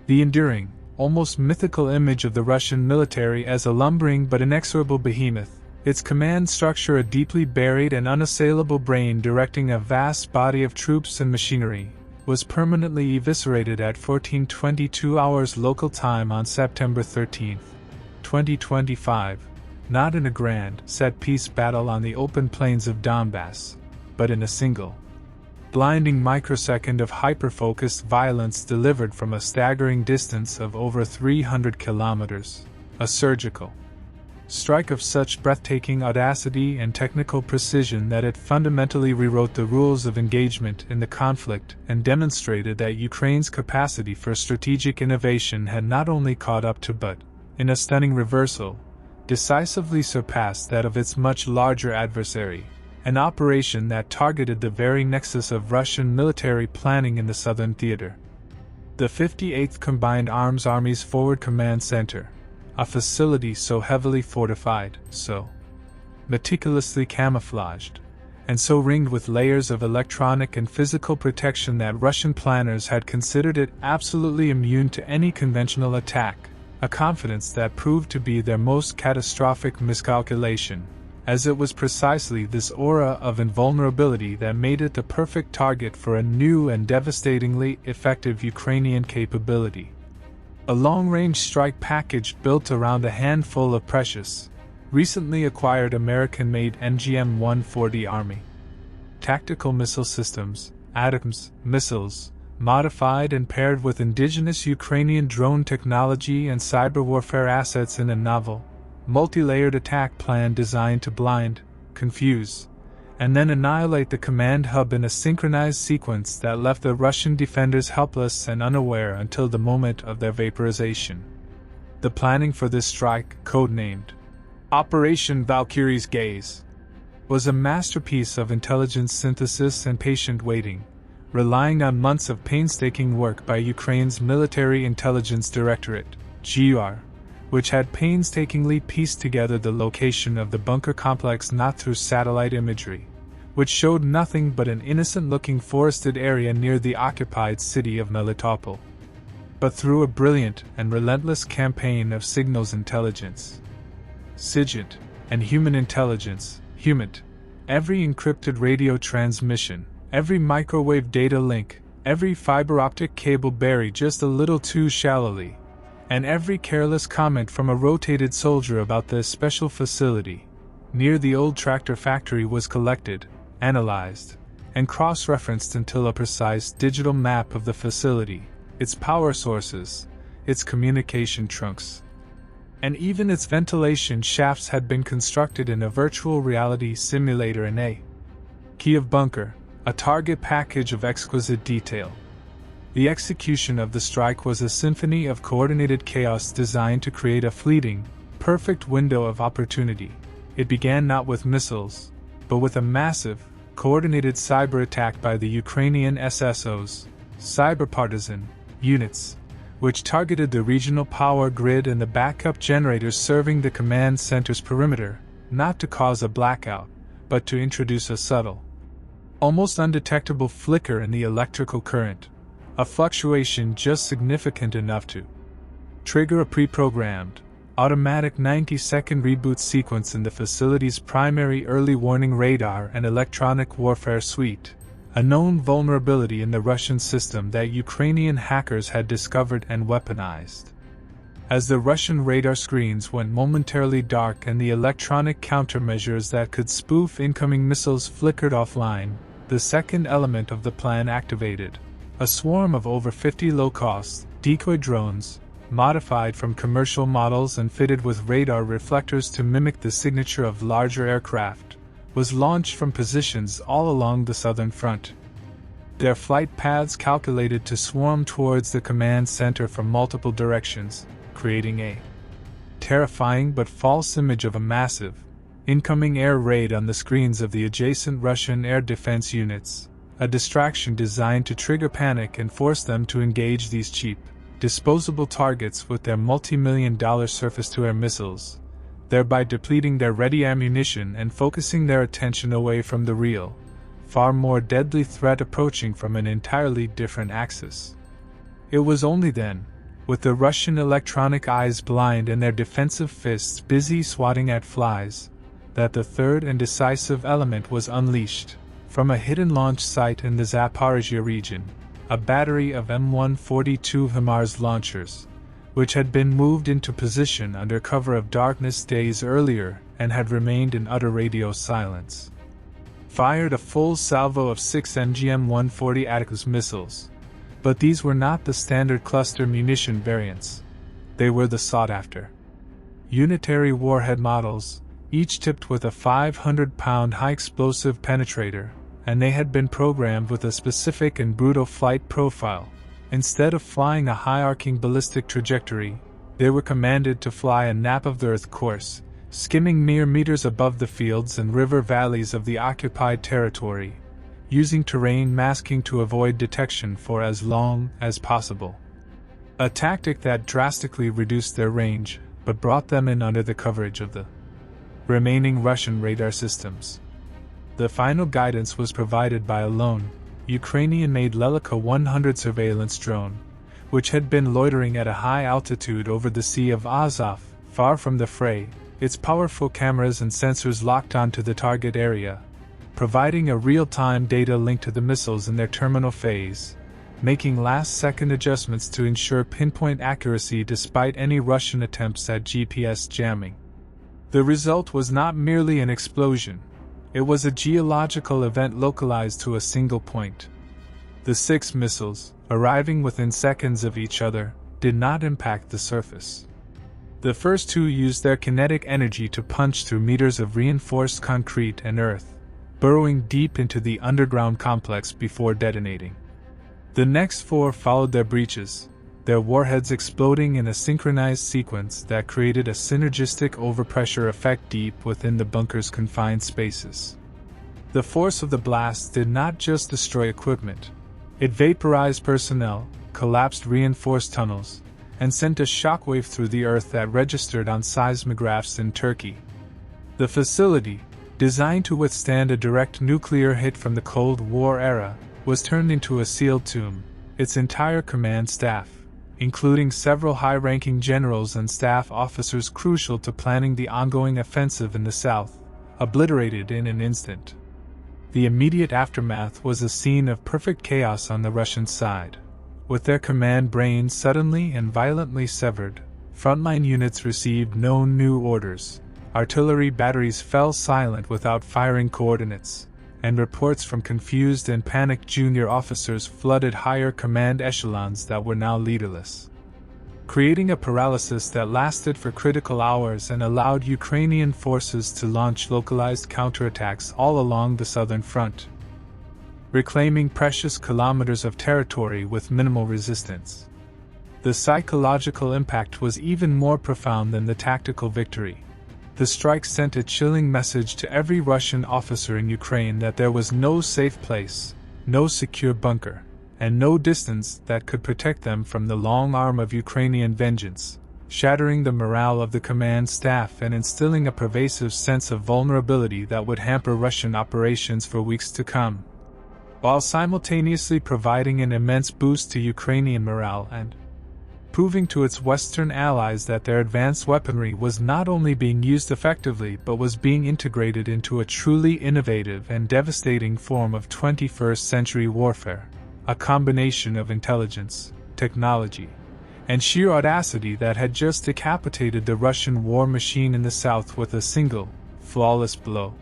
The enduring, almost mythical image of the Russian military as a lumbering but inexorable behemoth, its command structure a deeply buried and unassailable brain directing a vast body of troops and machinery, was permanently eviscerated at 14:22 hours local time on September 13, 2025, not in a grand, set-piece battle on the open plains of Donbass, but in a single, blinding microsecond of hyper-focused violence delivered from a staggering distance of over 300 kilometers, a surgical strike of such breathtaking audacity and technical precision that it fundamentally rewrote the rules of engagement in the conflict and demonstrated that Ukraine's capacity for strategic innovation had not only caught up to but, in a stunning reversal, decisively surpassed that of its much larger adversary, an operation that targeted the very nexus of Russian military planning in the southern theater. The 58th Combined Arms Army's Forward Command Center, a facility so heavily fortified, so meticulously camouflaged, and so ringed with layers of electronic and physical protection that Russian planners had considered it absolutely immune to any conventional attack, a confidence that proved to be their most catastrophic miscalculation, as it was precisely this aura of invulnerability that made it the perfect target for a new and devastatingly effective Ukrainian capability. A long-range strike package built around a handful of precious, recently acquired American-made NGM-140 Army tactical missile systems, ATACMS missiles, modified and paired with indigenous Ukrainian drone technology and cyber warfare assets in a novel, multi-layered attack plan designed to blind, confuse, and then annihilate the command hub in a synchronized sequence that left the Russian defenders helpless and unaware until the moment of their vaporization. The planning for this strike, codenamed Operation Valkyrie's Gaze, was a masterpiece of intelligence synthesis and patient waiting, relying on months of painstaking work by Ukraine's Military Intelligence Directorate, GUR, which had painstakingly pieced together the location of the bunker complex not through satellite imagery, which showed nothing but an innocent-looking forested area near the occupied city of Melitopol, but through a brilliant and relentless campaign of signals intelligence. SIGINT, and human intelligence, HUMINT, every encrypted radio transmission, every microwave data link, every fiber optic cable buried just a little too shallowly, and every careless comment from a rotated soldier about the special facility near the old tractor factory was collected, analyzed, and cross-referenced until a precise digital map of the facility, its power sources, its communication trunks, and even its ventilation shafts had been constructed in a virtual reality simulator in a Kiev bunker, a target package of exquisite detail. The execution of the strike was a symphony of coordinated chaos designed to create a fleeting, perfect window of opportunity. It began not with missiles, but with a massive, coordinated cyber attack by the Ukrainian SSOs, cyber partisan units, which targeted the regional power grid and the backup generators serving the command center's perimeter, not to cause a blackout, but to introduce a subtle, almost undetectable flicker in the electrical current, a fluctuation just significant enough to trigger a pre-programmed, automatic 90-second reboot sequence in the facility's primary early warning radar and electronic warfare suite, a known vulnerability in the Russian system that Ukrainian hackers had discovered and weaponized. As the Russian radar screens went momentarily dark and the electronic countermeasures that could spoof incoming missiles flickered offline, the second element of the plan activated. A swarm of over 50 low-cost, decoy drones, modified from commercial models and fitted with radar reflectors to mimic the signature of larger aircraft, was launched from positions all along the southern front. Their flight paths calculated to swarm towards the command center from multiple directions, creating a terrifying but false image of a massive, incoming air raid on the screens of the adjacent Russian air defense units. A distraction designed to trigger panic and force them to engage these cheap, disposable targets with their multi-million-dollar surface-to-air missiles, thereby depleting their ready ammunition and focusing their attention away from the real, far more deadly threat approaching from an entirely different axis. It was only then, with the Russian electronic eyes blind and their defensive fists busy swatting at flies, that the third and decisive element was unleashed. From a hidden launch site in the Zaporizhia region, a battery of M142 HIMARS launchers, which had been moved into position under cover of darkness days earlier and had remained in utter radio silence, fired a full salvo of 6 MGM-140 Atticus missiles. But these were not the standard cluster munition variants. They were the sought-after unitary warhead models, each tipped with a 500-pound high-explosive penetrator, and they had been programmed with a specific and brutal flight profile. Instead of flying a high-arcing ballistic trajectory, they were commanded to fly a nap-of-the-earth course, skimming mere meters above the fields and river valleys of the occupied territory, using terrain masking to avoid detection for as long as possible. A tactic that drastically reduced their range, but brought them in under the coverage of the remaining Russian radar systems. The final guidance was provided by a lone, Ukrainian-made Lelika 100 surveillance drone, which had been loitering at a high altitude over the Sea of Azov, far from the fray, its powerful cameras and sensors locked onto the target area, providing a real-time data link to the missiles in their terminal phase, making last-second adjustments to ensure pinpoint accuracy despite any Russian attempts at GPS jamming. The result was not merely an explosion. It was a geological event localized to a single point. The 6 missiles, arriving within seconds of each other, did not impact the surface. The first 2 used their kinetic energy to punch through meters of reinforced concrete and earth, burrowing deep into the underground complex before detonating. The next 4 followed their breaches, their warheads exploding in a synchronized sequence that created a synergistic overpressure effect deep within the bunker's confined spaces. The force of the blast did not just destroy equipment. It vaporized personnel, collapsed reinforced tunnels, and sent a shockwave through the earth that registered on seismographs in Turkey. The facility, designed to withstand a direct nuclear hit from the Cold War era, was turned into a sealed tomb, its entire command staff, including several high-ranking generals and staff officers crucial to planning the ongoing offensive in the south, obliterated in an instant. The immediate aftermath was a scene of perfect chaos on the Russian side. With their command brains suddenly and violently severed, frontline units received no new orders, artillery batteries fell silent without firing coordinates, and reports from confused and panicked junior officers flooded higher command echelons that were now leaderless, creating a paralysis that lasted for critical hours and allowed Ukrainian forces to launch localized counterattacks all along the southern front, reclaiming precious kilometers of territory with minimal resistance. The psychological impact was even more profound than the tactical victory. The strike sent a chilling message to every Russian officer in Ukraine that there was no safe place, no secure bunker, and no distance that could protect them from the long arm of Ukrainian vengeance, shattering the morale of the command staff and instilling a pervasive sense of vulnerability that would hamper Russian operations for weeks to come, while simultaneously providing an immense boost to Ukrainian morale and proving to its Western allies that their advanced weaponry was not only being used effectively but was being integrated into a truly innovative and devastating form of 21st century warfare, a combination of intelligence, technology, and sheer audacity that had just decapitated the Russian war machine in the south with a single, flawless blow.